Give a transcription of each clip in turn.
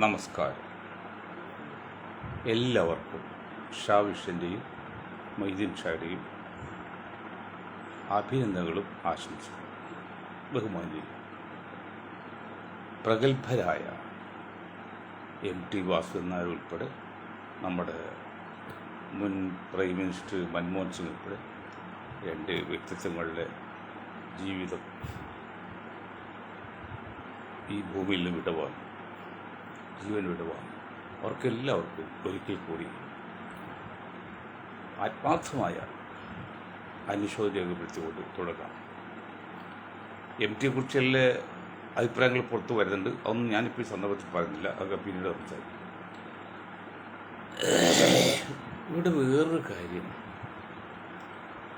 നമസ്കാരം. എല്ലാവർക്കും ഷാ വിഷൻ്റെയും മൊയ്തീൻ ഷായുടെയും അഭിനന്ദനങ്ങളും ആശംസിക്കുന്നു. ബഹുമാന്യ പ്രഗത്ഭരായ MT വാസുദേവൻ നായർ ഉൾപ്പെടെ നമ്മുടെ മുൻ പ്രൈം മിനിസ്റ്റർ മൻമോഹൻ സിംഗ് ഉൾപ്പെടെ രണ്ട് വ്യക്തിത്വങ്ങളുടെ ജീവിതം ഈ ഭൂമിയിൽ നിന്ന് വിടവാങ്ങി, ജീവൻ വിടവാങ്ങി. അവർക്കെല്ലാവർക്കും ഒരിക്കൽ കൂടി ആത്മാർത്ഥമായ അനുശോചനം രേഖപ്പെടുത്തിക്കൊണ്ട് തുടങ്ങാം. MT കുറിച്ചുള്ള അഭിപ്രായങ്ങൾ പുറത്തു വരുന്നുണ്ട്. അതൊന്നും ഞാനിപ്പോൾ ഈ സന്ദർഭത്തിൽ പറയുന്നില്ല, അതൊക്കെ പിന്നീട് സംസാരിക്കും. ഇവിടെ വേറൊരു കാര്യം,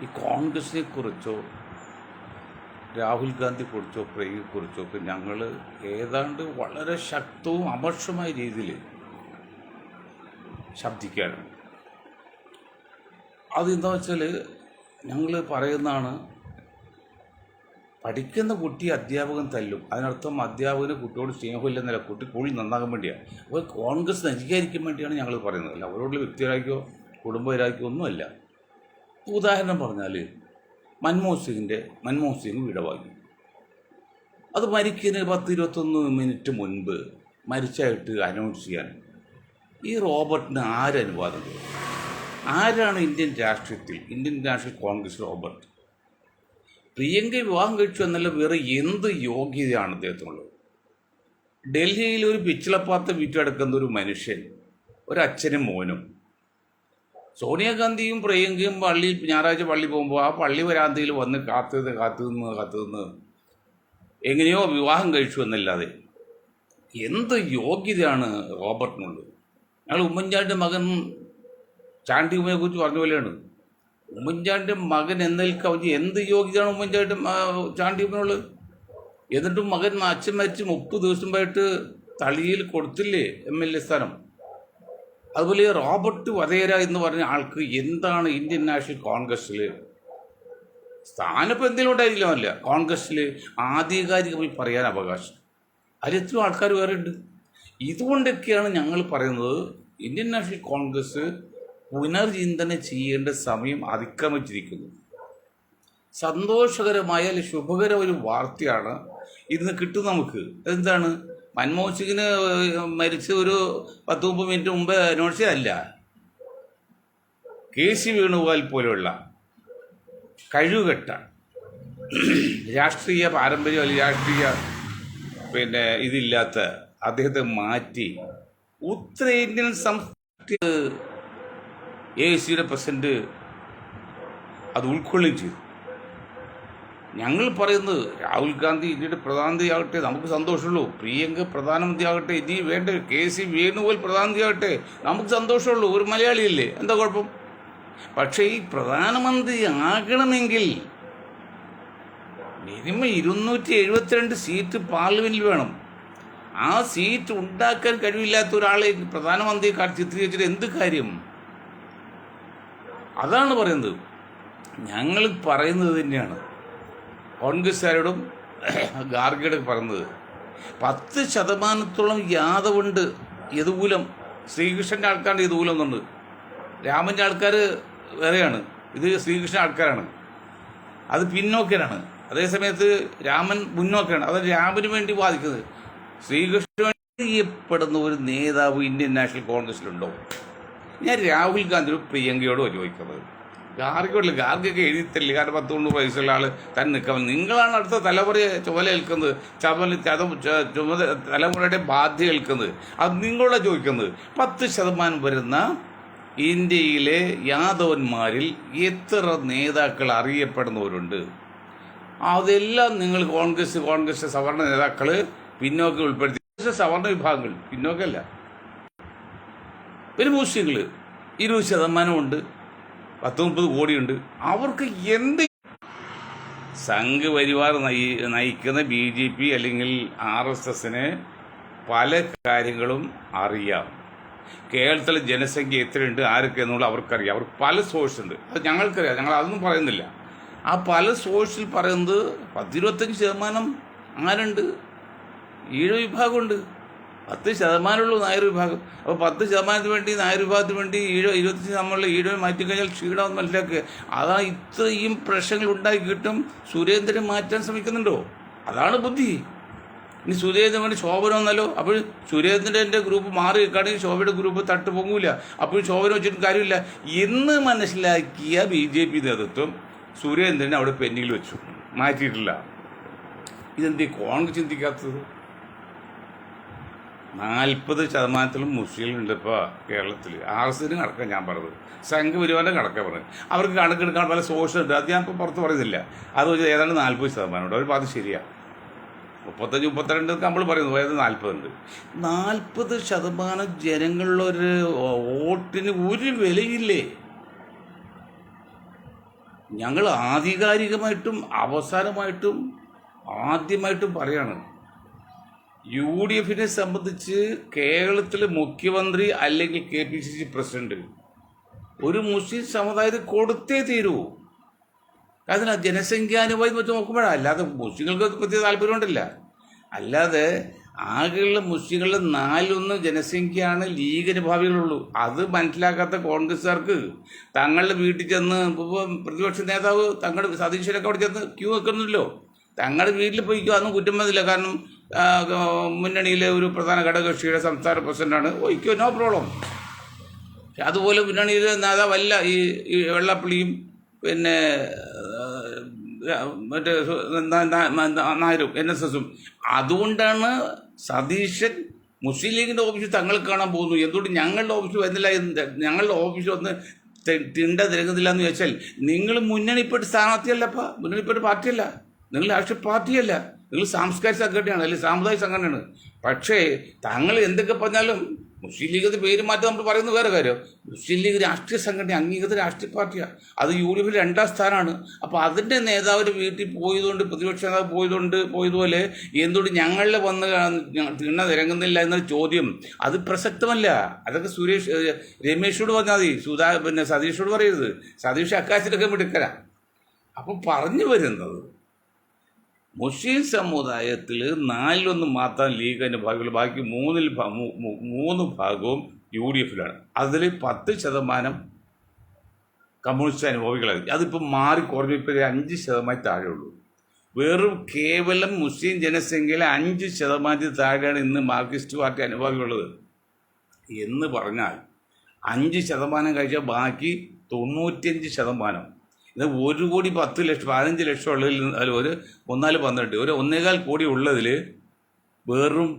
ഈ കോൺഗ്രസിനെ കുറിച്ചോ രാഹുൽ ഗാന്ധിയെക്കുറിച്ചോ പ്രിയയെക്കുറിച്ചോ ഒക്കെ ഞങ്ങൾ ഏതാണ്ട് വളരെ ശക്തവും അമർഷമായ രീതിയിൽ ശബ്ദിക്കുകയാണ്. അതെന്താ വെച്ചാൽ ഞങ്ങൾ പറയുന്നതാണ്, പഠിക്കുന്ന കുട്ടി അധ്യാപകൻ തല്ലും, അതിനർത്ഥം അധ്യാപകന് കുട്ടിയോട് സ്നേഹമില്ലെന്നല്ല, കുട്ടി കൂടുതൽ നന്നാകാൻ വേണ്ടിയാണ്. അപ്പോൾ കോൺഗ്രസ് നശിക്കാതിരിക്കാൻ വേണ്ടിയാണ് ഞങ്ങൾ പറയുന്നത്, അല്ല അവരോടുള്ള വ്യക്തിപരമായിക്കോ കുടുംബപരമായിക്കോ ഒന്നുമല്ല. ഉദാഹരണം പറഞ്ഞാൽ മൻമോഹൻ സിംഗ് വിടവാങ്ങി. അത് മരിക്കുന്നതിന് 10-21 മിനിറ്റ് മുൻപ് മരിച്ചായിട്ട് അനൗൺസ് ചെയ്യാൻ ഈ റോബർട്ടിന് ആരനുവാദം? ആരാണ് Indian national Congress Robert? Priyanka വിവാഹം കഴിച്ചു എന്നല്ല, വേറെ എന്ത് യോഗ്യതയാണ് അദ്ദേഹത്തിനുള്ളത്? ഡൽഹിയിൽ ഒരു പിച്ചിളപ്പാത്ത വീട്ടിലടക്കുന്ന ഒരു മനുഷ്യൻ, ഒരച്ഛനും മോനും. സോണിയാഗാന്ധിയും പ്രിയങ്കയും ഞായറാഴ്ച പള്ളി പോകുമ്പോൾ ആ പള്ളി വരാന്തയിൽ വന്ന് കാത്തുനിന്ന് എങ്ങനെയോ വിവാഹം കഴിച്ചു എന്നല്ലാതെ എന്ത് യോഗ്യതയാണ് റോബർട്ടിനുള്ളത്? ഞങ്ങൾ ഉമ്മൻചാണ്ടിൻ്റെ മകൻ ചാണ്ടി ഉമ്മയെക്കുറിച്ച് പറഞ്ഞ പോലെയാണ്. ഉമ്മൻചാണ്ടിൻ്റെ മകൻ എന്നതിൽ കവിഞ്ഞ് എന്ത് യോഗ്യതയാണ് ചാണ്ടി ഉമ്മനുള്ളത്? എന്നിട്ടും അച്ഛൻ മരിച്ച് 30 ദിവസം പോയിട്ട് തളിയിൽ കൊടുത്തില്ലേ MLA സ്ഥാനം? അതുപോലെ റോബർട്ട് വധേര എന്ന് പറഞ്ഞ ആൾക്ക് എന്താണ് ഇന്ത്യൻ നാഷണൽ കോൺഗ്രസ്സിൽ സ്ഥാനപ്പം എന്തെങ്കിലും ഉണ്ടായിരിക്കില്ല, കോൺഗ്രസ്സിൽ ആധികാരികമായി പറയാൻ അവകാശം? അതിലെത്രയോ ആൾക്കാർ വേറെ ഉണ്ട്. ഇതുകൊണ്ടൊക്കെയാണ് ഞങ്ങൾ പറയുന്നത്, ഇന്ത്യൻ നാഷണൽ കോൺഗ്രസ് പുനർചിന്തന ചെയ്യേണ്ട സമയം അതിക്രമിച്ചിരിക്കുന്നു. സന്തോഷകരമായ അല്ലെങ്കിൽ ശുഭകരമായ ഒരു വാർത്തയാണ് ഇന്ന് കിട്ടും നമുക്ക്. എന്താണ്? മൻമോഹൻ സിംഗിന് മരിച്ച് ഒരു 10-30 മിനിറ്റ് മുമ്പ് അനൗൺസ് അല്ല, KC വേണുഗോപാൽ പോലെയുള്ള കഴിവുകെട്ട രാഷ്ട്രീയ പാരമ്പര്യം അല്ലെങ്കിൽ രാഷ്ട്രീയ ഇതില്ലാത്ത അദ്ദേഹത്തെ മാറ്റി ഉത്തരേന്ത്യൻ സംസ്ഥാന AICയുടെ പ്രസിഡന്റ് അത് ഉൾക്കൊള്ളുകയും ചെയ്തു. ഞങ്ങൾ പറയുന്നത്, രാഹുൽ ഗാന്ധി ഇന്ത്യയുടെ പ്രധാനമന്ത്രിയാകട്ടെ, നമുക്ക് സന്തോഷമുള്ളൂ. പ്രിയങ്ക പ്രധാനമന്ത്രിയാകട്ടെ, ഇനി വേണ്ട KC വേണുഗോപാൽ പ്രധാനമന്ത്രിയാകട്ടെ, നമുക്ക് സന്തോഷമുള്ളൂ. ഒരു മലയാളിയല്ലേ, എന്താ കുഴപ്പം? പക്ഷേ ഈ പ്രധാനമന്ത്രി ആകണമെങ്കിൽ മിനിമം 272 സീറ്റ് പാർലമെന്റിൽ വേണം. ആ സീറ്റ് ഉണ്ടാക്കാൻ കഴിവില്ലാത്ത ഒരാളെ പ്രധാനമന്ത്രിയെ ചിത്രീകരിച്ചിട്ട് എന്ത് കാര്യം? അതാണ് പറയുന്നത്. ഞങ്ങൾ പറയുന്നത് തന്നെയാണ് കോൺഗ്രസ്സുകാരോടും ഗാർഗയോടും പറയുന്നത്. 10% യാദവുണ്ട് യദുകൂലം. ശ്രീകൃഷ്ണൻ്റെ ആൾക്കാരുടെ യദുകൂലം എന്നുണ്ട്, രാമൻ്റെ ആൾക്കാർ വേറെയാണ്. ഇത് ശ്രീകൃഷ്ണ ആൾക്കാരാണ്, അത് പിന്നോക്കനാണ്. അതേസമയത്ത് രാമൻ മുന്നോക്കാണ്, അത് രാമന് വേണ്ടി വാദിക്കുന്നത്. ശ്രീകൃഷ്ണ ചെയ്യപ്പെടുന്ന ഒരു നേതാവ് ഇന്ത്യൻ നാഷണൽ കോൺഗ്രസിലുണ്ടോ? ഞാൻ രാഹുൽ ഗാന്ധിയോട് പ്രിയങ്കയോട് ചോദിക്കുന്നത്, ഗാർഗയോടില്ല. ഗാർഗയൊക്കെ എഴുതിത്തല്ലേ, കാരണം 10-90 വയസ്സുള്ള ആൾ തന്നെ നിൽക്കാൻ. നിങ്ങളാണ് അടുത്ത തലമുറയെ ചുമലേൽക്കുന്നത്, തലമുറയുടെ ബാധ്യത ഏൽക്കുന്നത്. അത് നിങ്ങളോട് ചോദിക്കുന്നത്. 10% വരുന്ന ഇന്ത്യയിലെ യാദവന്മാരിൽ എത്ര നേതാക്കൾ അറിയപ്പെടുന്നവരുണ്ട്? അതെല്ലാം നിങ്ങൾ കോൺഗ്രസ് സവർണ നേതാക്കൾ പിന്നോക്കം ഉൾപ്പെടുത്തി. സവർണ വിഭാഗങ്ങൾ പിന്നോക്കമല്ല, പിന്നെ മുസ്ലിങ്ങൾ 20% ഉണ്ട്, 10-30 കോടിയുണ്ട്. അവർക്ക് എന്ത് സംഘ് പരിവാർ നയിക്കുന്ന BJP അല്ലെങ്കിൽ RSSന് പല കാര്യങ്ങളും അറിയാം. കേരളത്തിലെ ജനസംഖ്യ എത്രയുണ്ട്, ആരൊക്കെ എന്നുള്ള അവർക്കറിയാം. അവർക്ക് പല സോഴ്സ് ഉണ്ട്, അത് ഞങ്ങൾക്കറിയാം. ഞങ്ങൾ അതൊന്നും പറയുന്നില്ല. ആ പല സോഴ്സിൽ പറയുന്നത് 10-25% ആരുണ്ട്? 7 വിഭാഗമുണ്ട്. 10% നായർ വിഭാഗം. അപ്പോൾ 10% വേണ്ടി നായർ വിഭാഗത്തിന് വേണ്ടി 25% ഈഴവൻ മാറ്റിക്കഴിഞ്ഞാൽ ക്ഷീണമെന്ന് മനസ്സിലാക്കുക. അതാണ് ഇത്രയും പ്രശ്നങ്ങൾ ഉണ്ടാക്കിയിട്ടും സുരേന്ദ്രൻ മാറ്റാൻ ശ്രമിക്കുന്നുണ്ടോ? അതാണ് ബുദ്ധി. ഇനി സുരേന്ദ്രൻ വേണ്ടി ശോഭന വന്നല്ലോ, അപ്പോൾ സുരേന്ദ്രൻ്റെ ഗ്രൂപ്പ് മാറി നിൽക്കുകയാണെങ്കിൽ ശോഭയുടെ ഗ്രൂപ്പ് തട്ട് പൊങ്ങൂല, അപ്പോൾ ശോഭന വെച്ചിട്ട് കാര്യമില്ല എന്ന് മനസ്സിലാക്കിയ BJP നേതൃത്വം സുരേന്ദ്രനെ അവിടെ പെൻഡിങ്ങിൽ വെച്ചു, മാറ്റിയിട്ടില്ല. ഇതെന്തേ കോൺഗ്രസ് ചിന്തിക്കാത്തത്? 40% മുസ്ലിങ്ങളുണ്ട് ഇപ്പോൾ കേരളത്തിൽ. RSSന് കണക്കാൻ ഞാൻ പറഞ്ഞത്, സംഘപരിവാറിൻ്റെ കണക്കാണ് പറഞ്ഞത്. അവർക്ക് കണക്കെടുക്കാൻ പല സോഴ്സ് ഉണ്ട്, അത് ഞാൻ ഇപ്പോൾ പുറത്ത് പറയുന്നില്ല. അത് വെച്ചാൽ ഏതാണ്ട് 40% ഉണ്ട്. അവർ അത് ശരിയാണ്. 35-32 നമ്മൾ പറയുന്നു, അതായത് 40 ഉണ്ട്. 40% ജനങ്ങളിലൊരു വോട്ടിന് ഒരു വിലയില്ലേ? ഞങ്ങൾ ആധികാരികമായിട്ടും അവസാനമായിട്ടും ആദ്യമായിട്ടും പറയാണ്, UDFനെ സംബന്ധിച്ച് കേരളത്തിലെ മുഖ്യമന്ത്രി അല്ലെങ്കിൽ KPCC പ്രസിഡന്റ് ഒരു മുസ്ലിം സമുദായത്തിൽ കൊടുത്തേ തീരൂ. അതിനാ ജനസംഖ്യാനുപാതി വെച്ച് നോക്കുമ്പോഴാണ്, അല്ലാതെ മുസ്ലിങ്ങൾക്ക് പ്രത്യേക താല്പര്യമുണ്ടല്ല. അല്ലാതെ ആകെയുള്ള മുസ്ലിങ്ങളുടെ 4/1 ജനസംഖ്യയാണ് ലീഗിന് ഭാവികളുള്ളൂ. അത് മനസ്സിലാക്കാത്ത കോൺഗ്രസ്സുകാർക്ക് തങ്ങളുടെ വീട്ടിൽ ചെന്ന് പ്രതിപക്ഷ നേതാവ് തങ്ങളുടെ സതീശനൊക്കെ അവിടെ ചെന്ന് ക്യൂ വെക്കുന്നില്ലോ, തങ്ങളുടെ വീട്ടിൽ പോയിക്കോ, അതൊന്നും കുറ്റം വന്നില്ല. കാരണം മുന്നണിയിലെ ഒരു പ്രധാന ഘടകകക്ഷിയുടെ സംസ്ഥാന പ്രസിഡന്റാണ്, പോയിക്കോ, നോ പ്രോബ്ലം. അതുപോലെ മുന്നണിയിലെ നേതാവല്ല ഈ വെള്ളാപ്പള്ളിയും പിന്നെ മറ്റേ നായരും NSSും. അതുകൊണ്ടാണ് സതീശൻ മുസ്ലിം ലീഗിൻ്റെ ഓഫീസിൽ തങ്ങൾ കാണാൻ പോകുന്നു. എന്തുകൊണ്ട് ഞങ്ങളുടെ ഓഫീസിൽ വരുന്നില്ല? ഞങ്ങളുടെ ഓഫീസിൽ വന്ന് തിണ്ട തിരങ്ങുന്നില്ല എന്ന് ചോദിച്ചാൽ, നിങ്ങൾ മുന്നണിപ്പെട്ട സ്ഥാനാർത്ഥിയല്ലപ്പാ, മുന്നണിപ്പെട്ട പാർട്ടിയല്ല, നിങ്ങൾ രാഷ്ട്രീയ പാർട്ടിയല്ല, നിങ്ങൾ സാംസ്കാരിക സംഘടനയാണ്, അല്ലെങ്കിൽ സാമുദായിക സംഘടനയാണ്. പക്ഷേ തങ്ങൾ എന്തൊക്കെ പറഞ്ഞാലും മുസ്ലിം ലീഗ് പേര് മാറ്റി നമ്മൾ പറയുന്നത് വേറെ കാര്യം. മുസ്ലിം ലീഗ് രാഷ്ട്രീയ സംഘടന, അംഗീകൃത രാഷ്ട്രീയ പാർട്ടിയാണ്. അത് UDFിൽ 2ാം സ്ഥാനമാണ്. അപ്പോൾ അതിൻ്റെ നേതാവിൻ്റെ വീട്ടിൽ പോയതുകൊണ്ട്, പ്രതിപക്ഷ നേതാവ് പോയതുപോലെ എന്തുകൊണ്ട് ഞങ്ങളിൽ വന്ന് തിണ്ണ തിരങ്ങുന്നില്ല എന്നൊരു ചോദ്യം അത് പ്രസക്തമല്ല. അതൊക്കെ രമേശോട് പറഞ്ഞാൽ മതി, സതീഷോട് പറയരുത്. സതീഷ് അക്കാശത്തൊക്കെ മിടുക്കരാ. അപ്പം പറഞ്ഞു വരുന്നത്, മുസ്ലിം സമുദായത്തിൽ 4/1 മാത്രം ലീഗ് അനുഭാവികൾ, ബാക്കി 3 ഭാഗവും UDFിലാണ്. അതിൽ 10% കമ്മ്യൂണിസ്റ്റ് അനുഭാവികളായി. അതിപ്പോൾ മാറി കുറഞ്ഞു, ഇപ്പോൾ 5% താഴെയുള്ളൂ. വെറും കേവലം മുസ്ലിം ജനസംഖ്യയിലെ 5% താഴെയാണ് ഇന്ന് മാർക്സിസ്റ്റ് പാർട്ടി അനുഭാവികളുള്ളത്. എന്ന് പറഞ്ഞാൽ 5% കഴിച്ചാൽ ബാക്കി 95%. ഇത് 1,10,00,000 15 ലക്ഷം ഉള്ളതിൽ ഒരു 1,12 ഒരു 1,15 കോടി ഉള്ളതിൽ വെറും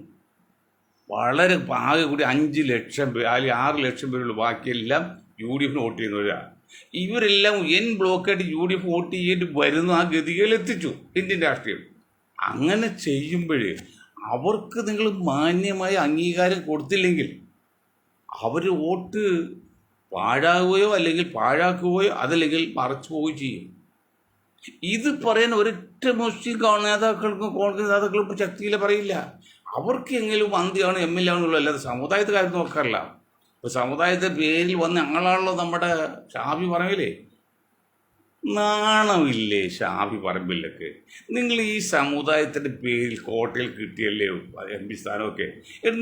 വളരെ ആകെ കൂടി 5 ലക്ഷം പേര് അല്ലെങ്കിൽ 6 ലക്ഷം പേരുള്ളൂ. ബാക്കിയെല്ലാം UDFിന് വോട്ട് ചെയ്യുന്നവരാണ്. ഇവരെല്ലാം ബ്ലോക്കായിട്ട് UDF വോട്ട് ചെയ്തിട്ട് വരുന്ന ആ ഗതികളിലെത്തിച്ചു ഇന്ത്യൻ രാഷ്ട്രീയം. അങ്ങനെ ചെയ്യുമ്പോഴേ അവർക്ക് നിങ്ങൾ മാന്യമായ അംഗീകാരം കൊടുത്തില്ലെങ്കിൽ അവർ വോട്ട് പാഴാകുകയോ അല്ലെങ്കിൽ പാഴാക്കുകയോ അതല്ലെങ്കിൽ മറച്ചു പോവുകയോ ചെയ്യും. ഇത് പറയാൻ ഒരൊറ്റ മുസ്ലിം നേതാക്കൾക്കും കോൺഗ്രസ് നേതാക്കൾക്കും ഇപ്പോൾ ശക്തിയില്ല, പറയില്ല. അവർക്ക് എങ്കിലും മന്ത്രിയാണ് MLA ആണെന്നുള്ളൂ, അല്ലാതെ സമുദായത്തെ കാര്യം നോക്കാറില്ല. ഇപ്പോൾ സമുദായത്തെ പേരിൽ വന്ന് ഞങ്ങളാണല്ലോ നമ്മുടെ ഷാഫി പറമ്പിലേ. നാണമില്ലേ ഷാഫി പറമ്പിലൊക്കെ? നിങ്ങൾ ഈ സമുദായത്തിൻ്റെ പേരിൽ കോട്ടയിൽ കിട്ടിയല്ലേ MP സ്ഥാനമൊക്കെ,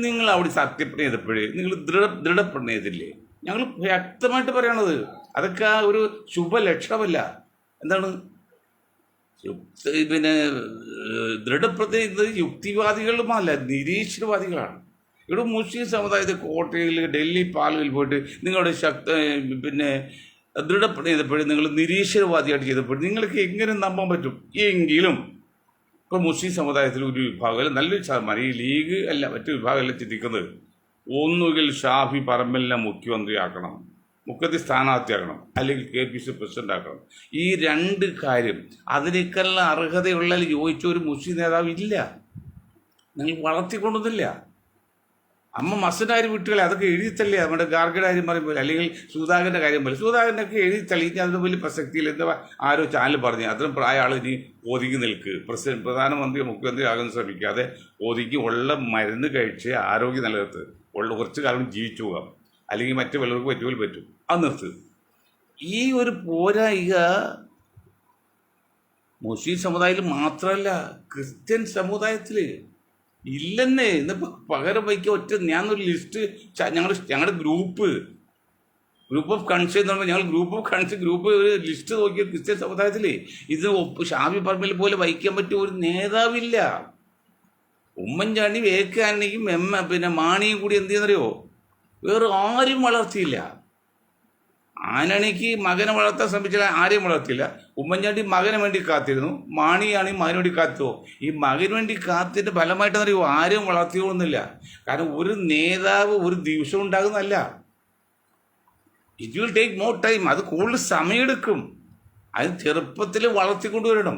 നിങ്ങൾ അവിടെ സത്യപ്രതിജ്ഞ ചെയ്തപ്പോഴേ നിങ്ങൾ ദൃഢപ്രതിജ്ഞ ചെയ്തില്ലേ? ഞങ്ങൾ വ്യക്തമായിട്ട് പറയണത് അതൊക്കെ ഒരു ശുഭലക്ഷണമല്ല. എന്താണ് പിന്നെ ദൃഢപ്രതിജ്ഞ യുക്തിവാദികളുമല്ല, നിരീശ്വരവാദികളാണ്. ഇവിടെ മുസ്ലിം സമുദായത്തെ കോട്ടയിൽ ഡൽഹി പാർലയിൽ പോയിട്ട് നിങ്ങളുടെ പിന്നെ ദൃഢപ്രതിജ്ഞ ചെയ്തപ്പോഴും നിങ്ങൾ നിരീശ്വരവാദിയായിട്ട് ചെയ്തപ്പോഴും നിങ്ങൾക്ക് എങ്ങനെ നമ്പാൻ പറ്റും? എങ്കിലും ഇപ്പോൾ മുസ്ലിം സമുദായത്തിൽ ഒരു വിഭാഗം, നല്ലൊരു ശതമാനം, ഈ ലീഗ് അല്ല മറ്റു വിഭാഗമെല്ലാം ചിന്തിക്കുന്നത് ഒന്നുകിൽ ഷാഫി പറമ്പലിനെ മുഖ്യമന്ത്രിയാക്കണം, മുഖ്യമന്ത്രി സ്ഥാനാർത്ഥിയാക്കണം, അല്ലെങ്കിൽ KPCC പ്രസിഡന്റ് ആക്കണം. ഈ 2 കാര്യം അതിനേക്കാളും അർഹതയുള്ള ചോദിച്ച ഒരു മുസ്ലിം നേതാവ് ഇല്ല. നിങ്ങൾ വളർത്തിക്കൊണ്ടൊന്നുമില്ല. അമ്മ മസനാര് വിട്ടുകളെ അതൊക്കെ എഴുതിത്തല്ലേ. നമ്മുടെ ഗാർഗയുടെ കാര്യം പറയുമ്പോൾ, അല്ലെങ്കിൽ സുധാകരൻ്റെ കാര്യം പോലെ, സുധാകരനൊക്കെ എഴുതിത്തള്ളി. ഇനി അതിന് വലിയ പ്രസക്തിയിൽ എന്താ ആരോ ചാനൽ പറഞ്ഞു, അത്രയും പ്രായ ആൾ ഇനി ഒതുങ്ങി നിൽക്ക്, പ്രധാനമന്ത്രി മുഖ്യമന്ത്രി ആകാൻ ശ്രമിക്കാതെ ഒതുങ്ങി ഉള്ള മരുന്ന് കഴിച്ച് ആരോഗ്യം നിലനിർത്ത്, കുറച്ച് കാലം ജീവിച്ചു പോകാം, അല്ലെങ്കിൽ മറ്റു വല്ലവർക്ക് പറ്റുപോലെ പറ്റും, അത് നിർത്ത്. ഈ ഒരു പോരായിക മുസ്ലിം സമുദായത്തിൽ മാത്രമല്ല, ക്രിസ്ത്യൻ സമുദായത്തിൽ ഇല്ലെന്നേ. ഇന്നിപ്പോൾ പകരം വയ്ക്കുക ഒറ്റ ഞാനൊരു ലിസ്റ്റ് ഞങ്ങളുടെ ഗ്രൂപ്പ് ഓഫ് കൺസേൺ എന്ന് പറയുമ്പോൾ ഞങ്ങൾ ഗ്രൂപ്പ് ഒരു ലിസ്റ്റ് നോക്കിയ ക്രിസ്ത്യൻ സമുദായത്തിൽ ഇത് ഷാഫി പറമ്പിൽ പോലെ വഹിക്കാൻ പറ്റിയ ഒരു നേതാവില്ല. ഉമ്മൻചാണ്ടി വേക്കാനിക്കും പിന്നെ മാണിയും കൂടി എന്ത് ചെയ്യുന്നറിയോ, വേറെ ആരും വളർത്തിയില്ല. ആനണിക്ക് മകനെ വളർത്താൻ ശ്രമിച്ചാൽ ആരെയും വളർത്തിയില്ല. ഉമ്മൻചാണ്ടി മകന് വേണ്ടി കാത്തിരുന്നു, മാണിയാണെങ്കിൽ മകന് വേണ്ടി കാത്തുവോ. ഈ മകന് വേണ്ടി കാത്തിൻ്റെ ഫലമായിട്ടെന്നറിയോ ആരും വളർത്തിയോളൊന്നുമില്ല. കാരണം ഒരു നേതാവ് ഒരു ദിവസം ഉണ്ടാകുന്നതല്ല. It will take more time. അത് കൂടുതൽ സമയമെടുക്കും. അത് ചെറുപ്പത്തിൽ വളർത്തിക്കൊണ്ടുവരണം.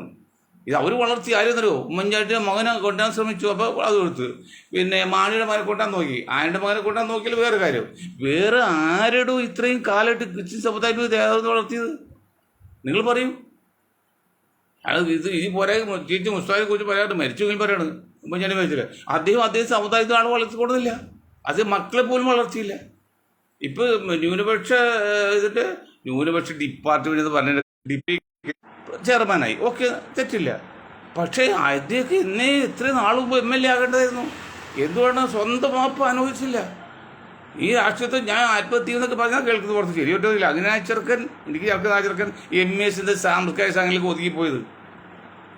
ഇത് അവർ വളർത്തി ആരെന്നറിയോ, ഉമ്മൻചാണ്ടിയുടെ മകനെ കൊണ്ടാൻ ശ്രമിച്ചു, അപ്പോൾ അത് കൊടുത്ത്. പിന്നെ മാണിയുടെ മകനെ കൊണ്ടാൻ നോക്കി, ആനയുടെ മകനെ കൊണ്ടാൻ നോക്കിയാൽ വേറെ കാര്യം. വേറെ ആരോടും ഇത്രയും കാലമായിട്ട് ക്രിസ്ത്യൻ സമുദായത്തിൽ ദേവത വളർത്തിയത് നിങ്ങൾ പറയും. അത് ഈ പോരാ ചേച്ചി മുസ്താഫിനെ കുറിച്ച് പറയാറുണ്ട്, മരിച്ചെങ്കിൽ പറയാണ് ഉമ്മൻചാണ്ടി മരിച്ചില്ല. അദ്ദേഹം സമുദായത്തിൽ ആൾ വളർത്തിക്കൊടുന്നില്ല. അത് മക്കളെ പോലും വളർത്തിയില്ല. ഇപ്പോൾ ന്യൂനപക്ഷ ഡിപ്പാർട്ട്മെന്റ് എന്ന് പറഞ്ഞിട്ട് ചെയർമാനായി, ഓക്കെ, തെറ്റില്ല. പക്ഷേ അദ്ദേഹം എത്ര നാൾ മുമ്പ് MLA ആകേണ്ടതായിരുന്നു. എന്തുകൊണ്ടാണ് സ്വന്തം മാപ്പ് അനുഭവിച്ചില്ല? ഈ രാഷ്ട്രീയത്തിൽ ഞാൻ ആത്മഹത്യ എന്നൊക്കെ പറഞ്ഞാൽ കേൾക്കുന്നത് പുറത്ത് ശരി ഒട്ടില്ല. അങ്ങനെ ആ ചെറുക്കൻ MAS സാംസ്കാരിക സംഘങ്ങളിലേക്ക് ഒതുക്കിപ്പോയത്.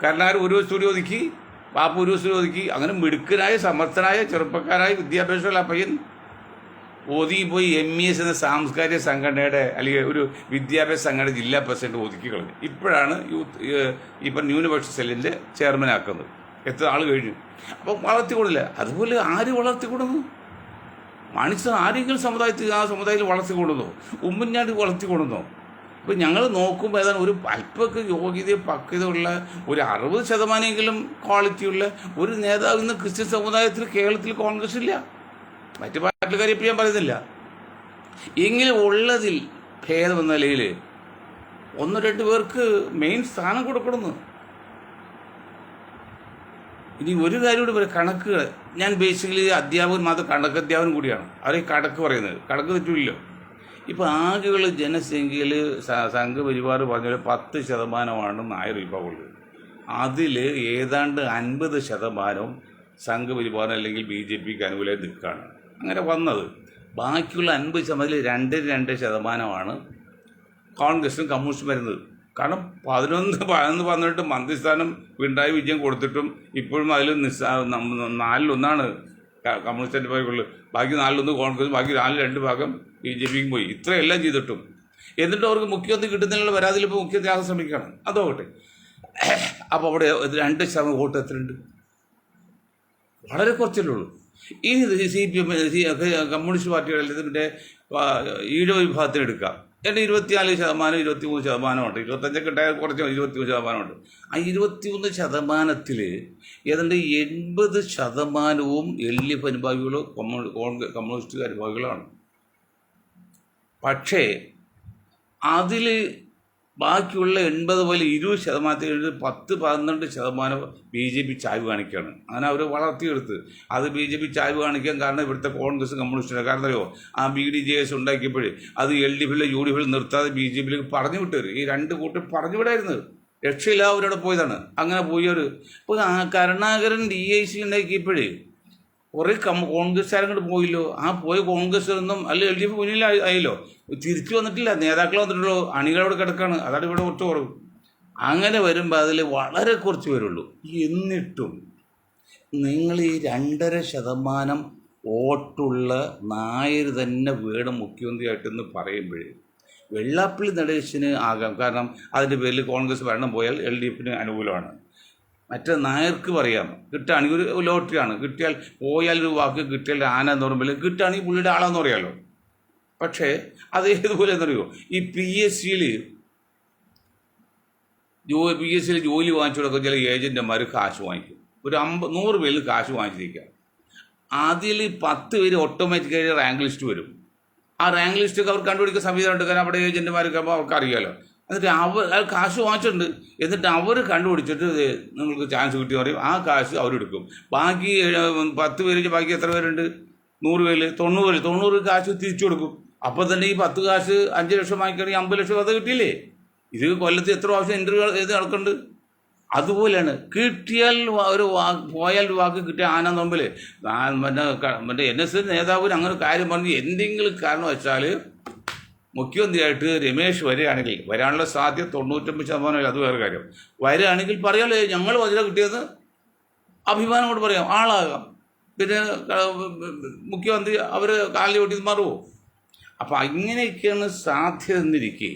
കാരണം ഒരു വശത്തൂടി ഒതുക്കി, പാപ്പ ഒരു വശത്തൂടി ഒതുക്കി. അങ്ങനെ മിടുക്കനായ സമർത്ഥനായ ചെറുപ്പക്കാരായ വിദ്യാഭ്യാസമുള്ള പയ്യൻ ഒതുങ്ങിപ്പോയി MAS എന്ന സാംസ്കാരിക സംഘടനയുടെ അല്ലെങ്കിൽ ഒരു വിദ്യാഭ്യാസ സംഘടന ജില്ലാ പ്രസിഡന്റ് ഒതുക്കി കളഞ്ഞു. ഇപ്പോഴാണ് ഇപ്പം ന്യൂനപക്ഷ സെല്ലിൻ്റെ ചെയർമാനാക്കുന്നത്. എത്ര ആൾ കഴിഞ്ഞു. അപ്പം വളർത്തിക്കൊണ്ടില്ല. അതുപോലെ ആര് വളർത്തിക്കൊടുന്നു? മനുഷ്യർ ആരെങ്കിലും ആ സമുദായത്തിൽ വളർത്തിക്കൊണ്ടുവന്നോ? ഉമ്മൻചാണ്ടി വളർത്തിക്കൊണ്ടുവന്നോ? ഇപ്പം ഞങ്ങൾ നോക്കുമ്പോൾ ഏതാണ് ഒരു അല്പമൊക്കെ പക്വതയുള്ള ഒരു 60% ക്വാളിറ്റിയുള്ള ഒരു നേതാവ് ഇന്ന് ക്രിസ്ത്യൻ സമുദായത്തിൽ കേരളത്തിൽ കോൺഗ്രസ് ഇല്ല. മറ്റു പാർട്ടിക്കാരെ ഇപ്പം ഞാൻ പറയുന്നില്ല. എങ്കിലും ഉള്ളതിൽ ഭേദം എന്ന നിലയിൽ 1-2 പേർക്ക് മെയിൻ സ്ഥാനം കൊടുക്കണമെന്ന്. ഇനി ഒരു കാര്യം കൂടി പറയാം, കണക്കുകൾ. ഞാൻ ബേസിക്കലി അധ്യാപകൻ മാത്രം കണക്ക് അധ്യാപകൻ കൂടിയാണ്. അവർ കണക്ക് പറയുന്നത്, കണക്ക് തെറ്റില്ലല്ലോ. ഇപ്പോൾ ആകെയുള്ള ജനസംഖ്യയിൽ സംഘപരിവാർ പറഞ്ഞാൽ 10% നായർ വിഭാഗമുള്ളത്. അതിൽ ഏതാണ്ട് 50% സംഘപരിവാർ അല്ലെങ്കിൽ BJPക്ക് അനുകൂലമായി നിൽക്കുകയാണ്. അങ്ങനെ വന്നത്. ബാക്കിയുള്ള 50% 2% കോൺഗ്രസും കമ്മ്യൂണിസ്റ്റും വരുന്നത്. കാരണം 11-12 മന്ത്രിസ്ഥാനം പിണറായി വിജയൻ കൊടുത്തിട്ടും ഇപ്പോഴും അതിൽ 4-1 കമ്മ്യൂണിസ്റ്റിൻ്റെ ഭാഗമുള്ളത്. ബാക്കി 4-1 കോൺഗ്രസ്, ബാക്കി 4-2 ഭാഗം BJPക്കും പോയി. ഇത്രയെല്ലാം ചെയ്തിട്ടും എന്നിട്ട് അവർക്ക് മുഖ്യമന്ത്രി കിട്ടുന്നതിനുള്ള പരാതിയിൽ ഇപ്പോൾ മുഖ്യമന്ത്രി ആകാൻ ശ്രമിക്കുകയാണ്. അതോട്ടെ. അപ്പോൾ അവിടെ 2% വോട്ട് എത്രയുണ്ട്? വളരെ കുറച്ചല്ലേ ഉള്ളൂ. ഇനി CPM കമ്മ്യൂണിസ്റ്റ് പാർട്ടികളിൽ ഇതിൻ്റെ ഈഴവ വിഭാഗത്തിന് എടുക്കാം. 24%, 23% 25% ഉണ്ടായ കുറച്ച് 23% ആ 23% ഏതാണ്ട് 80% LDF അനുഭാവികളോ കമ്മ്യൂണിസ്റ്റ് അനുഭാവികളാണ്. പക്ഷേ അതിൽ ബാക്കിയുള്ള 80 പോലെ 20% 10-12% BJP ചായ്വ് കാണിക്കുകയാണ്. അങ്ങനെ അവർ വളർത്തിയെടുത്ത് അത് BJP ചായ്വ് കാണിക്കാൻ കാരണം ഇവിടുത്തെ കോൺഗ്രസ് കമ്മ്യൂണിസ്റ്റിന്. കാരണം അറിയോ, ആ BDJS ഉണ്ടാക്കിയപ്പോഴേ അത് LDFിലെ UDFിൽ നിർത്താതെ BJPയിലേക്ക് പറഞ്ഞു വിട്ടവർ. ഈ 2 കൂട്ടം പറഞ്ഞു വിടായിരുന്നു. രക്ഷയില്ല, അവരവിടെ പോയതാണ്. അങ്ങനെ പോയവർ ഇപ്പോൾ കരുണാകരൻ DIC ഉണ്ടാക്കിയപ്പോഴേ കുറേ കോൺഗ്രസ്സുകാരങ്ങോട്ട് പോയില്ലോ. ആ പോയ കോൺഗ്രസ്സൊന്നും അല്ല LDF മുന്നിലായല്ലോ, തിരിച്ചു വന്നിട്ടില്ല. നേതാക്കൾ വന്നിട്ടുള്ളൂ, അണികളവിടെ കിടക്കാണ്. അതാണ് ഇവിടെ കുറച്ച് കുറവ്. അങ്ങനെ വരുമ്പോൾ അതിൽ വളരെ കുറച്ച് പേരുള്ളൂ. എന്നിട്ടും നിങ്ങൾ ഈ 2.5% വോട്ടുള്ള നായർ തന്നെ വേണം മുഖ്യമന്ത്രിയായിട്ടെന്ന് പറയുമ്പോഴേ വെള്ളാപ്പള്ളി നടേശന് ആകാം. കാരണം അതിൻ്റെ പേരിൽ കോൺഗ്രസ് ഭരണം പോയാൽ LDFന് അനുകൂലമാണ്. മറ്റേ നായർക്ക് പറയാം, കിട്ടുകയാണെങ്കിൽ ഒരു ലോട്ടറിയാണ്. കിട്ടിയാൽ പോയാലൊരു വാക്ക്, കിട്ടിയാൽ ആന എന്ന് പറയുമ്പോൾ കിട്ടുകയാണെങ്കിൽ പുള്ളിയുടെ ആളെന്ന് പറയാമല്ലോ. പക്ഷേ അത് ഏതുപോലെ എന്നറിയോ, ഈ PSCയിൽ ജോലി വാങ്ങിച്ചു കൊടുക്കുക ചില ഏജൻറ്റുമാർ കാശ് വാങ്ങിക്കും. ഒരു 100 പേരിൽ കാശ് വാങ്ങിച്ചിരിക്കുക. അതിൽ 10 പേര് ഓട്ടോമാറ്റിക്കായി റാങ്ക് ലിസ്റ്റ് വരും. ആ റാങ്ക് ലിസ്റ്റൊക്കെ അവർ കണ്ടുപിടിക്കുന്ന സംവിധാനമുണ്ട്. കാരണം അവിടെ ഏജൻറ്റുമാരൊക്കെ ആകുമ്പോൾ അവർക്ക് അറിയാമല്ലോ. എന്നിട്ട് അവർ കാശ് വാങ്ങിച്ചിട്ടുണ്ട്. എന്നിട്ട് അവർ കണ്ടുപിടിച്ചിട്ട് നിങ്ങൾക്ക് ചാൻസ് കിട്ടിയെന്ന് പറയും. ആ കാശ് അവരെടുക്കും. ബാക്കി 10 പേര് ബാക്കി എത്ര പേരുണ്ട്? 100 പേര് 90 കാശ് തിരിച്ചു കൊടുക്കും. അപ്പോൾ തന്നെ ഈ 10 കാശ് 5 ലക്ഷം വാങ്ങിക്കുകയാണെങ്കിൽ 50 ലക്ഷം അത് കിട്ടിയില്ലേ? ഇത് കൊല്ലത്ത് എത്ര പ്രാവശ്യം ഇൻ്റർവ്യൂ ചെയ്ത് നടക്കുന്നുണ്ട്. അതുപോലെയാണ് കിട്ടിയാൽ ഒരു പോയാൽ വാക്ക് കിട്ടിയ ആനന്ദ മുമ്പിൽ മറ്റേ NSS നേതാവിന് അങ്ങനെ കാര്യം പറഞ്ഞ് എന്തെങ്കിലും കാരണം വെച്ചാൽ മുഖ്യമന്ത്രിയായിട്ട് രമേശ് വരികയാണെങ്കിൽ വരാനുള്ള സാധ്യത 99% അത് വേറെ കാര്യം. വരികയാണെങ്കിൽ പറയാലേ ഞങ്ങൾ വജ്ര കിട്ടിയത് അഭിമാനം കൊണ്ട് പറയാം, ആളാകാം. പിന്നെ മുഖ്യമന്ത്രി അവർ കാലിൽ ഓട്ടി മാറുമോ? അപ്പം അങ്ങനെയൊക്കെയാണ് സാധ്യത എന്നിരിക്കെ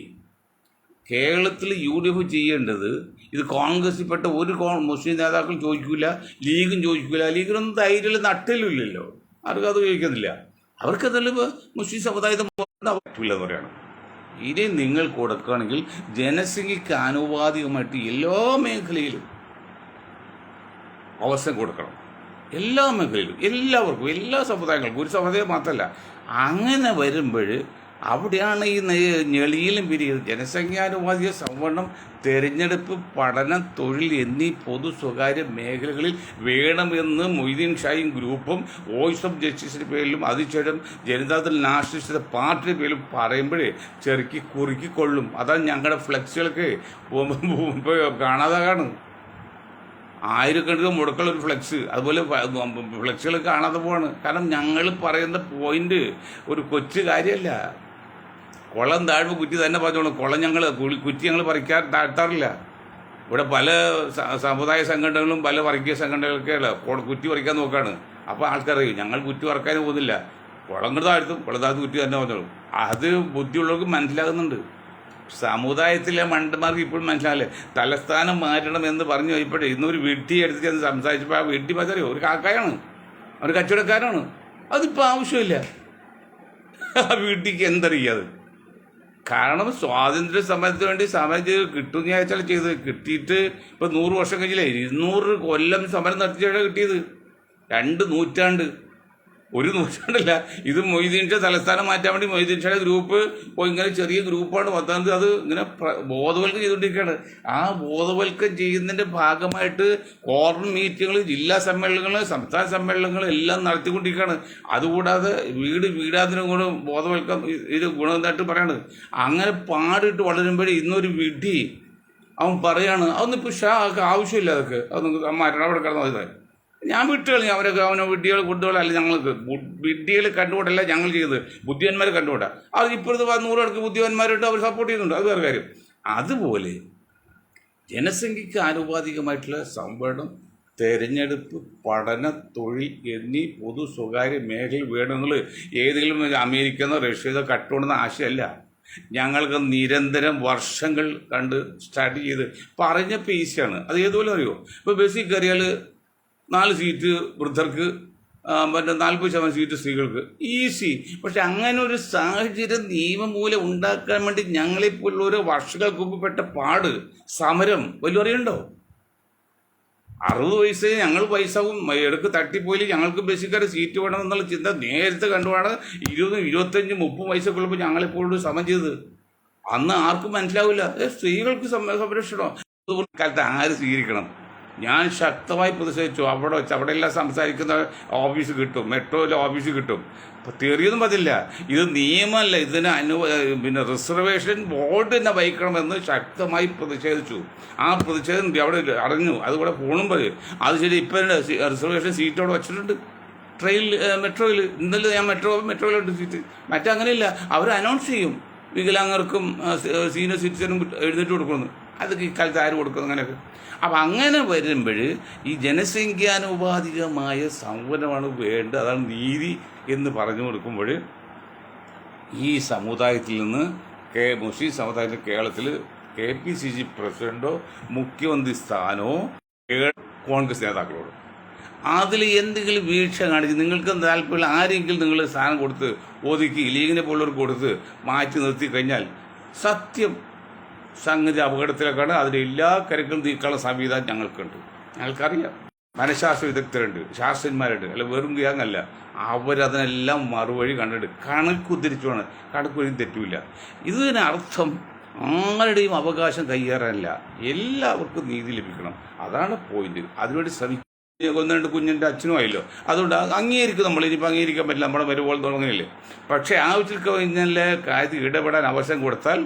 കേരളത്തിൽ UDF ചെയ്യേണ്ടത് ഇത് കോൺഗ്രസിൽപ്പെട്ട ഒരു മുസ്ലിം നേതാക്കളും ചോദിക്കില്ല, ലീഗും ചോദിക്കില്ല. ലീഗിനൊന്നും ധൈര്യമില്ല, നട്ടിലില്ലല്ലോ, ആർക്കും അത് ചോദിക്കുന്നില്ല. അവർക്കതെല്ലാം മുസ്ലിം സമുദായത്തെ പറ്റില്ലെന്ന് പറയണം. ഇനി നിങ്ങൾ കൊടുക്കുകയാണെങ്കിൽ ജനസംഖ്യയ്ക്ക് ആനുപാതികമായിട്ട് എല്ലാ മേഖലയിലും അവസരം കൊടുക്കണം. എല്ലാ മേഖലയിലും എല്ലാവർക്കും, എല്ലാ സമുദായങ്ങൾക്കും, ഒരു സമുദായം മാത്രമല്ല. അങ്ങനെ വരുമ്പോൾ അവിടെയാണ് ഈ ഞെളിയിലും പിരിയുന്നത്. ജനസംഖ്യാനുപാതിക സംവരണം, തെരഞ്ഞെടുപ്പ്, പഠനം, തൊഴിൽ എന്നീ പൊതു സ്വകാര്യ മേഖലകളിൽ വേണമെന്ന് മൊയ്തീൻ ഷായും ഗ്രൂപ്പും വോയിസ് ഓഫ് ജസ്റ്റിസിൻ്റെ പേരിലും അതിശേഷം ജനതാദൾ നാഷണലിസ്റ്റ് പാർട്ടിയുടെ പേരിലും പറയുമ്പോഴേ ചെറുക്കി കുറുക്കിക്കൊള്ളും. അതാണ് ഞങ്ങളുടെ ഫ്ലെക്സുകൾക്ക് കാണാതെ 1000 മുടക്കുള്ള ഒരു ഫ്ലെക്സ്, അതുപോലെ ഫ്ലെക്സുകൾ കാണാതെ പോവാണ്. കാരണം ഞങ്ങൾ പറയുന്ന പോയിന്റ് ഒരു കൊച്ചു കാര്യമല്ല. കുളം താഴ്വ് കുറ്റി തന്നെ പറഞ്ഞോളൂ. കുളം കുറ്റി ഞങ്ങൾ താഴ്ത്താറില്ല. ഇവിടെ പല സമുദായ സംഘടനകളും പല വർഗീയ സംഘടനകളൊക്കെയുള്ള കുറ്റി പറിക്കാൻ നോക്കുകയാണ്. അപ്പോൾ ആൾക്കറിയും ഞങ്ങൾ കുറ്റി പറിക്കാനും പോകുന്നില്ല, കുളം താഴ്ത്തും, കുളം താഴ്ത്ത് കുറ്റി തന്നെ പറഞ്ഞോളൂ. അത് ബുദ്ധിയുള്ളവർക്ക് മനസ്സിലാകുന്നുണ്ട്. സമുദായത്തിലെ മണ്ടന്മാർക്ക് ഇപ്പോഴും മനസ്സിലാവില്ലേ. തലസ്ഥാനം മാറ്റണം എന്ന് പറഞ്ഞു കഴിഞ്ഞപ്പോഴേ ഇന്നൊരു വീട്ടി എടുത്ത് ചെന്ന് സംസാരിച്ചപ്പോൾ ആ വീട്ടി പച്ചറിയോ ഒരു കാക്കായാണ്, ഒരു കച്ചവടക്കാരാണ്. അതിപ്പോൾ ആവശ്യമില്ല. ആ വീട്ടിക്ക് എന്തറിയാത്? കാരണം സ്വാതന്ത്ര്യ സമരത്തിന് വേണ്ടി സമരം ചെയ്ത് കിട്ടുമെന്ന് ചോദിച്ചാൽ ചെയ്ത് കിട്ടിയിട്ട് ഇപ്പോൾ 100 വർഷം കഴിഞ്ഞില്ലേ. 200 കൊല്ലം സമരം നടത്തിയാണ് കിട്ടിയത്. 2 നൂറ്റാണ്ട്, 1 നൂറ്റാണ്ടല്ല. ഇത് മൊയ്തീൻ ഷാ തലസ്ഥാനം മാറ്റാൻ വേണ്ടി മൊയ്തീൻ ഷായുടെ ഗ്രൂപ്പ് ഇങ്ങനെ ചെറിയ ഗ്രൂപ്പാണ് പത്താമത്. അത് ഇങ്ങനെ ബോധവൽക്കം ചെയ്തുകൊണ്ടിരിക്കുകയാണ്. ആ ബോധവൽക്കം ചെയ്യുന്നതിൻ്റെ ഭാഗമായിട്ട് കോർണർ മീറ്റിങ്ങുകൾ, ജില്ലാ സമ്മേളനങ്ങൾ, സംസ്ഥാന സമ്മേളനങ്ങൾ എല്ലാം നടത്തിക്കൊണ്ടിരിക്കുകയാണ്. അതുകൂടാതെ വീടാതിനും കൂടെ ബോധവൽക്കം ഇത് ഗുണമെന്നായിട്ട് പറയാണ്. അങ്ങനെ പാടിയിട്ട് വളരുമ്പോഴേ ഇന്നൊരു വിധി അവൻ പറയാണ് അതൊന്നിപ്പോൾ ഷാ ആവശ്യമില്ല, അതൊക്കെ മാറ്റണം, അവിടെ കിടന്നു പോയതായി. ഞാൻ വിട്ടുകളി അവനെ വിഡ്ഢികൾ കൊണ്ടുപോകലല്ല. ഞങ്ങൾക്ക് വിഡ്ഢികൾ കണ്ടുകൊണ്ടല്ല ഞങ്ങൾ ചെയ്തത്, ബുദ്ധിമാന്മാരെ കണ്ടുകൊണ്ടാണ്. അത് ഇപ്പോഴത്തെ 100 കണക്ക് ബുദ്ധിമാന്മാരായിട്ട് അവർ സപ്പോർട്ട് ചെയ്യുന്നുണ്ട്, അത് വേറെ കാര്യം. അതുപോലെ ജനസംഖ്യയ്ക്ക് ആനുപാതികമായിട്ടുള്ള സംവരണം, തെരഞ്ഞെടുപ്പ്, പഠന, തൊഴിൽ എന്നീ പൊതു സ്വകാര്യ മേഖല വേണമെന്നുള്ളത് ഏതെങ്കിലും അമേരിക്കന്നോ റഷ്യന്നോ കട്ടുകൊണ്ടുന്ന ആശയമല്ല. ഞങ്ങൾക്ക് നിരന്തരം വർഷങ്ങൾ കണ്ട് സ്റ്റഡി ചെയ്ത് പറഞ്ഞപ്പോൾ ഈസിയാണ്. അത് ഏതുപോലെ അറിയുമോ? ഇപ്പോൾ ബസ്സിൽ കയറിയാൽ 4 സീറ്റ് വൃദ്ധർക്ക്, മറ്റേ 40% സീറ്റ് സ്ത്രീകൾക്ക്, ഈസി. പക്ഷെ അങ്ങനെ ഒരു സാഹചര്യം നിയമം മൂലം ഉണ്ടാക്കാൻ വേണ്ടി ഞങ്ങളെപ്പോലുള്ളവർ വർഷങ്ങൾക്ക് മുമ്പ് പെട്ട പാട്, സമരം വല്ലതും അറിയണ്ടോ? 60 വയസ്സ് ഞങ്ങൾ പൈസവും എടുക്ക് തട്ടിപ്പോയി ഞങ്ങൾക്ക് ബസ്സിക്കാർ സീറ്റ് വേണമെന്നുള്ള ചിന്ത നേരത്തെ കണ്ടുമാണ് 20, 25, 30 വയസ്സൊക്കെയുള്ളപ്പോൾ ഞങ്ങളെപ്പോഴും സമരം ചെയ്തത്. അന്ന് ആർക്കും മനസ്സിലാവില്ല സ്ത്രീകൾക്ക് സംരക്ഷണോ. അതുകൊണ്ട് കാലത്ത് ആര് സ്വീകരിക്കണം? ഞാൻ ശക്തമായി പ്രതിഷേധിച്ചു. അവിടെ വെച്ച് അവിടെയെല്ലാം സംസാരിക്കുന്ന ഓഫീസ് കിട്ടും, മെട്രോയിലെ ഓഫീസ് കിട്ടും. അപ്പോൾ തെറിയൊന്നും പറ്റില്ല. ഇത് നിയമമല്ല, ഇതിന് പിന്നെ റിസർവേഷൻ ബോർഡ് തന്നെ വഹിക്കണമെന്ന് ശക്തമായി പ്രതിഷേധിച്ചു. ആ പ്രതിഷേധം അവിടെ അറിഞ്ഞു. അതുകൂടെ ഫോണുമ്പോൾ അത് ശരി. ഇപ്പം റിസർവേഷൻ സീറ്റ് അവിടെ വെച്ചിട്ടുണ്ട് മെട്രോയിൽ. ഇന്നലെ ഞാൻ മെട്രോയിലുണ്ട് സീറ്റ്. മറ്റങ്ങനെയില്ല, അവർ അനൗൺസ് ചെയ്യും വികലാംഗർക്കും സീനിയർ സിറ്റിസനും എഴുന്നേറ്റ് കൊടുക്കുന്നു. അതൊക്കെ ഇക്കാലത്ത് ആര് കൊടുക്കുന്നു? അങ്ങനെയൊക്കെ. അപ്പം അങ്ങനെ വരുമ്പോൾ ഈ ജനസംഖ്യാനുപാതികമായ സംവരണമാണ് വേണ്ടത്, അതാണ് നീതി എന്ന് പറഞ്ഞു കൊടുക്കുമ്പോൾ ഈ സമുദായത്തിൽ നിന്ന് മുസ്ലിം സമുദായത്തിൽ കേരളത്തിൽ KPCC പ്രസിഡൻറ്റോ മുഖ്യമന്ത്രി സ്ഥാനമോ കോൺഗ്രസ് നേതാക്കളോട് അതിൽ എന്തെങ്കിലും വീഴ്ച കാണിച്ച് നിങ്ങൾക്ക് താല്പര്യമുള്ള ആരെങ്കിലും നിങ്ങൾ സ്ഥാനം കൊടുത്ത് ഒതുക്കി ലീഗിനെ പോലുള്ളവർക്ക് കൊടുത്ത് മാറ്റി നിർത്തി കഴിഞ്ഞാൽ സത്യം സംഗതി അപകടത്തിലേക്കാണ്. അതിൻ്റെ എല്ലാ കരുക്കളും തീർക്കാനുള്ള സംവിധാനം ഞങ്ങൾക്കുണ്ട്. ഞങ്ങൾക്കറിയാം. മനഃശാസ്ത്ര വിദഗ്ധരുണ്ട്, ശാസ്ത്രന്മാരുണ്ട്. അല്ല വെറും ഗ്യാങ്ങല്ല. അവരതിനെല്ലാം മറുവഴി കണ്ടിട്ട് കണക്കുതിരിച്ചുമാണ്. കണക്കൊരു തെറ്റുമില്ല. ഇതിനർത്ഥം ആരുടെയും അവകാശം കയ്യേറാനല്ല, എല്ലാവർക്കും നീതി ലഭിക്കണം. അതാണ് പോയിന്റ്. അതിനുവേണ്ടി ശ്രമിക്കും. 1-2 കുഞ്ഞിൻ്റെ അച്ഛനും ആയല്ലോ, അതുകൊണ്ട് അംഗീകരിക്കും. നമ്മൾ ഇനിയിപ്പോൾ അംഗീകരിക്കാൻ പറ്റില്ല, നമ്മുടെ വരുമ്പോൾ തുടങ്ങിയില്ലേ. പക്ഷേ ആവശ്യത്തിൽ കഴിഞ്ഞാൽ കാര്യത്തിൽ ഇടപെടാൻ അവസരം കൊടുത്താൽ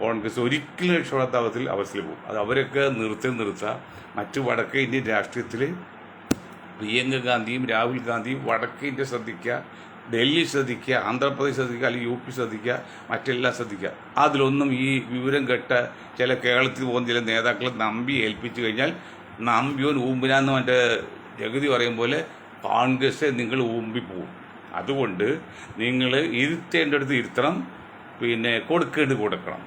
കോൺഗ്രസ് ഒരിക്കലും രക്ഷപ്പെടാത്ത അവസ്ഥയിൽ പോകും. അത് അവരൊക്കെ നിർത്തുക. മറ്റു വടക്കേ ഇന്ത്യൻ രാഷ്ട്രീയത്തിൽ പ്രിയങ്ക ഗാന്ധിയും രാഹുൽ ഗാന്ധിയും വടക്കേ ഇന്ത്യ ശ്രദ്ധിക്കുക, ഡൽഹി ശ്രദ്ധിക്കുക, ആന്ധ്രാപ്രദേശ് ശ്രദ്ധിക്കുക, അല്ലെങ്കിൽ UP ശ്രദ്ധിക്കുക, മറ്റെല്ലാം ശ്രദ്ധിക്കുക. അതിലൊന്നും ഈ വിവരം കെട്ട ചില കേരളത്തിൽ പോകുന്ന ചില നേതാക്കളെ നമ്പി ഏൽപ്പിച്ചു കഴിഞ്ഞാൽ നമ്പിയോൻ ഊമ്പിനാന്ന് മറ്റേ ജഗതി പറയും പോലെ കോൺഗ്രസ് നിങ്ങൾ ഊമ്പിപ്പോവും. അതുകൊണ്ട് നിങ്ങൾ ഇരുത്തേണ്ടടുത്ത് ഇരുത്തണം, പിന്നെ കൊടുക്കണം.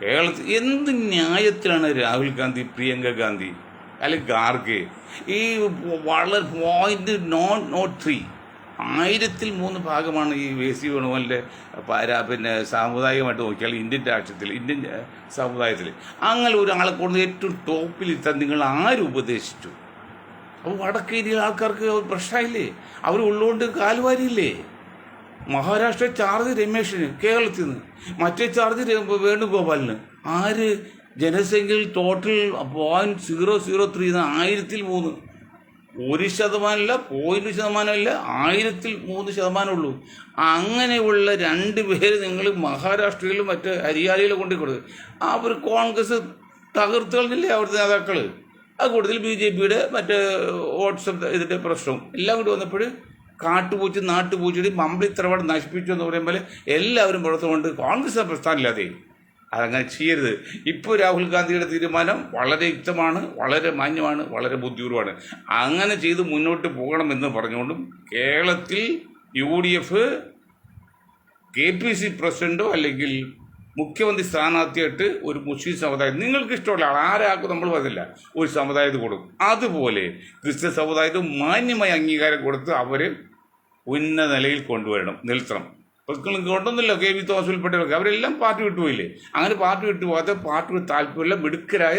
കേരളത്തിൽ എന്ത് ന്യായത്തിലാണ് രാഹുൽ ഗാന്ധി, പ്രിയങ്ക ഗാന്ധി അല്ലെങ്കിൽ ഖാർഗെ ഈ വളരെ നോട്ട് 3 1000-3 ഭാഗമാണ് ഈ വേസി വേണുവലിൻ്റെ പിന്നെ സാമുദായികമായിട്ട് നോക്കിയാൽ ഇന്ത്യൻ രാഷ്ട്രീയത്തിൽ, ഇന്ത്യൻ സമുദായത്തിൽ അങ്ങനെ ഒരാളെ കൊണ്ട് ഏറ്റവും ടോപ്പിലിരുത്താൻ നിങ്ങൾ ആരും ഉപദേശിച്ചു? അപ്പോൾ വടക്കേ ഇന്ത്യയിലെ ആൾക്കാർക്ക് പ്രശ്നമില്ലേ? അവർ ഉള്ളുകൊണ്ട് കാലുവാരിയില്ലേ? മഹാരാഷ്ട്ര ചാർജ് രമേശിന് കേരളത്തിൽ നിന്ന്, മറ്റേ ചാർജ് വേണുഗോപാലിന്. ആര് ജനസംഖ്യയിൽ ടോട്ടൽ 0.003 1003 1%, 0.1%, 1003% ഉള്ളൂ. അങ്ങനെയുള്ള 2 പേര് നിങ്ങൾ മഹാരാഷ്ട്രയിലും മറ്റ് ഹരിയാനയിലും കൊണ്ടു കൊടുക്കുക. അവർ കോൺഗ്രസ് തകർത്ത് കളഞ്ഞില്ലേ അവിടുത്തെ നേതാക്കൾ? അത് കൂടുതൽ BJPയുടെ മറ്റ് വാട്സപ്പ് ഇതിൻ്റെ പ്രശ്നവും എല്ലാം കൂടി വന്നപ്പോൾ കാട്ടുപൂച്ച് നാട്ടുപൂച്ചടി മമ്പിളിത്തറവാട് നശിപ്പിച്ചു എന്ന് പറയുമ്പോൾ എല്ലാവരും പുറത്തുകൊണ്ട് കോൺഗ്രസ് പ്രസ്ഥാനമില്ലാതെ അതങ്ങനെ ചെയ്യരുത്. ഇപ്പോൾ രാഹുൽ ഗാന്ധിയുടെ തീരുമാനം വളരെ യുക്തമാണ്, വളരെ മാന്യമാണ്, വളരെ ബുദ്ധിപൂർവമാണ്. അങ്ങനെ ചെയ്ത് മുന്നോട്ട് പോകണമെന്ന് പറഞ്ഞുകൊണ്ടും കേരളത്തിൽ UDF KPC പ്രസിഡൻറ്റോ അല്ലെങ്കിൽ മുഖ്യമന്ത്രി സ്ഥാനാർത്ഥിയായിട്ട് ഒരു മുസ്ലിം സമുദായം നിങ്ങൾക്ക് ഇഷ്ടമുള്ള ആൾ ആരാക്കും നമ്മൾ പറഞ്ഞില്ല, ഒരു സമുദായത്തിന് കൊടുക്കും. അതുപോലെ ക്രിസ്ത്യൻ സമുദായത്തിന് മാന്യമായ അംഗീകാരം കൊടുത്ത് അവരെ ഉന്നത നിലയിൽ കൊണ്ടുവരണം, നിർത്തണം. കൊണ്ടൊന്നുമില്ല KV തോമസ് ഉൾപ്പെട്ടവർക്ക്, അവരെല്ലാം പാർട്ടി വിട്ടുപോയില്ലേ? അങ്ങനെ പാർട്ടി വിട്ടുപോകാതെ പാർട്ടി താല്പര്യമുള്ള മിടുക്കരായ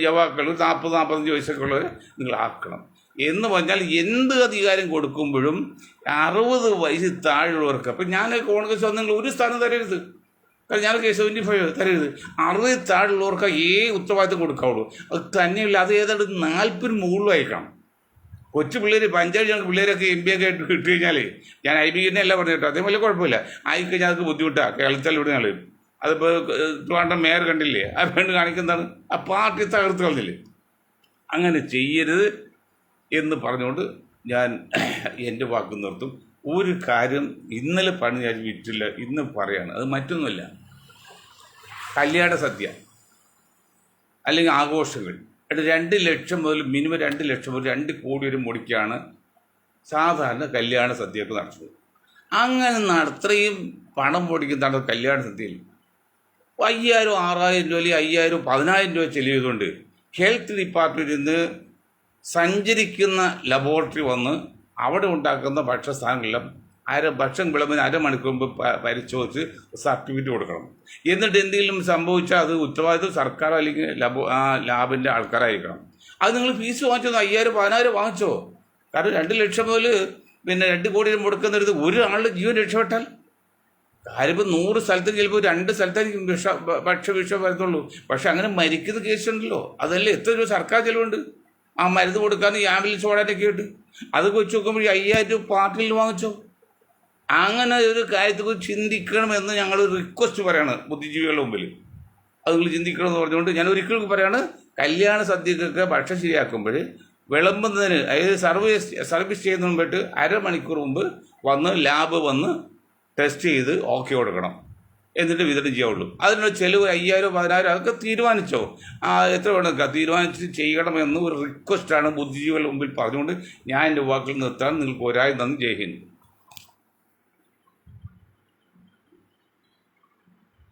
യുവാക്കൾ 40-45 വയസ്സൊക്കെ ഉള്ളവരെ നിങ്ങൾ ആക്കണം. എന്ന് പറഞ്ഞാൽ എന്ത് അധികാരം കൊടുക്കുമ്പോഴും 60 വയസ്സിൽ താഴെയുള്ളവർക്ക്, അപ്പം ഞാൻ കോൺഗ്രസ് വന്ന് നിങ്ങൾ ഒരു സ്ഥാനം തരരുത്, കാരണം ഞാൻ K75 തരരുത്. 60 താഴെയുള്ളവർക്ക് ഉത്തരവാദിത്തം കൊടുക്കാവുള്ളൂ. അത് തന്നെയല്ല, അത് ഏതാണ്ട് 40 മുകളിലും അയക്കണം. കൊച്ചു പിള്ളേർ പഞ്ചായത്ത് ഞങ്ങൾക്ക് പിള്ളേരൊക്കെ MBA ഒക്കെ ആയിട്ട് കിട്ടി കഴിഞ്ഞാൽ, ഞാൻ IB അല്ല പറഞ്ഞു കേട്ടോ, അതേ വലിയ കുഴപ്പമില്ല, ആയിക്കഴിഞ്ഞാൽ അതൊക്കെ ബുദ്ധിമുട്ടാണ്. കേരളത്തിൽ ഇവിടെ ഞങ്ങൾ അതിപ്പോൾ ട്രിവാൻഡ്രം മേയർ കണ്ടില്ലേ, ആ വേണ്ടി കാണിക്കുന്നതാണ് ആ പാർട്ടി തകർത്ത് കളഞ്ഞില്ലേ? അങ്ങനെ ചെയ്യരുത് എന്ന് പറഞ്ഞുകൊണ്ട് ഞാൻ എൻ്റെ വാക്ക് നിർത്തും. ഒരു കാര്യം ഇന്നലെ പറഞ്ഞ് ഞാൻ വിറ്റില്ല, ഇന്ന് പറയാണ്. അത് മറ്റൊന്നുമല്ല, കല്യാണ സദ്യ അല്ലെങ്കിൽ ആഘോഷങ്ങൾ 2 ലക്ഷം മുതൽ മിനിമം 2 ലക്ഷം മുതൽ 2 കോടി വരെ മുടക്കിയാണ് സാധാരണ കല്യാണ സദ്യയൊക്കെ നടത്തുന്നത്. അങ്ങനെ അത്രയും പണം പൊടിക്കുന്നതാണ് കല്യാണ സദ്യയിൽ 5000, 6000 രൂപ അല്ലെങ്കിൽ 5000, 10000 രൂപ ചെലവ് ചെയ്തുകൊണ്ട് ഹെൽത്ത് ഡിപ്പാർട്ട്മെൻറ്റിൽ നിന്ന് സഞ്ചരിക്കുന്ന ലബോറട്ടറി വന്ന് അവിടെ ഉണ്ടാക്കുന്ന ഭക്ഷ്യസ്ഥാനങ്ങളെല്ലാം ഭക്ഷണം വിളമ്പിന് അരമണിക്കൂർ മുമ്പ് പരിശോധിച്ച് സർട്ടിഫിക്കറ്റ് കൊടുക്കണം. എന്നിട്ട് എന്തെങ്കിലും സംഭവിച്ചാൽ അത് ഉത്തരവാദിത്വം സർക്കാർ അല്ലെങ്കിൽ ലാബിൻ്റെ ആൾക്കാരായിരിക്കണം. അത് നിങ്ങൾ ഫീസ് വാങ്ങിച്ചോ, 5000, 10000 വാങ്ങിച്ചോ. കാരണം 2 ലക്ഷം മുതൽ 2 കോടി മുടക്കുന്നിടത്ത് ഒരാളുടെ ജീവൻ രക്ഷപ്പെട്ടാൽ കാര്യം 100 സ്ഥലത്തേക്ക് ചിലപ്പോൾ 2 സ്ഥലത്തായിരിക്കും ഭക്ഷ്യവിഷം വരുന്നുള്ളൂ. പക്ഷെ അങ്ങനെ മരിക്കുന്ന കേസുണ്ടല്ലോ, അതല്ലേ എത്ര രൂപ സർക്കാർ ചിലവുണ്ട് ആ മരുന്ന് കൊടുക്കാമെന്ന് ഈ ആംബുലൻസ് ഓടാനൊക്കെ ഉണ്ട്. അതൊക്കെ വെച്ച് നോക്കുമ്പോൾ 5000 രൂപ പാർട്ടിയിൽ വാങ്ങിച്ചോ. അങ്ങനെ ഒരു കാര്യത്തെക്കുറിച്ച് ചിന്തിക്കണമെന്ന് ഞങ്ങൾ റിക്വസ്റ്റ് പറയാണ് ബുദ്ധിജീവികളുടെ മുമ്പിൽ. അത് നിങ്ങൾ ചിന്തിക്കണമെന്ന് പറഞ്ഞുകൊണ്ട് ഞാൻ ഒരിക്കലും പറയാണ്, കല്യാണ സദ്യക്കൊക്കെ ഭക്ഷണം ശരിയാക്കുമ്പോൾ വിളമ്പുന്നതിന്, അതായത് സർവീസ് ചെയ്യുന്നതിന് മുമ്പിട്ട് അരമണിക്കൂർ മുമ്പ് വന്ന് ലാബ് വന്ന് ടെസ്റ്റ് ചെയ്ത് ഓക്കെ കൊടുക്കണം, എന്നിട്ട് വിതരണം ചെയ്യാവുള്ളൂ. അതിനുള്ള ചിലവ് 5000, 10000 അതൊക്കെ തീരുമാനിച്ചോ, എത്ര വേണം തീരുമാനിച്ച് ചെയ്യണമെന്ന് ഒരു റിക്വസ്റ്റാണ് ബുദ്ധിജീവികളുടെ മുമ്പിൽ പറഞ്ഞുകൊണ്ട് ഞാൻ എൻ്റെ വാക്കുകൾ നിർത്താൻ നിങ്ങൾക്ക് ഒരായി നന്ദി. ജയ് ഹിന്ദ്.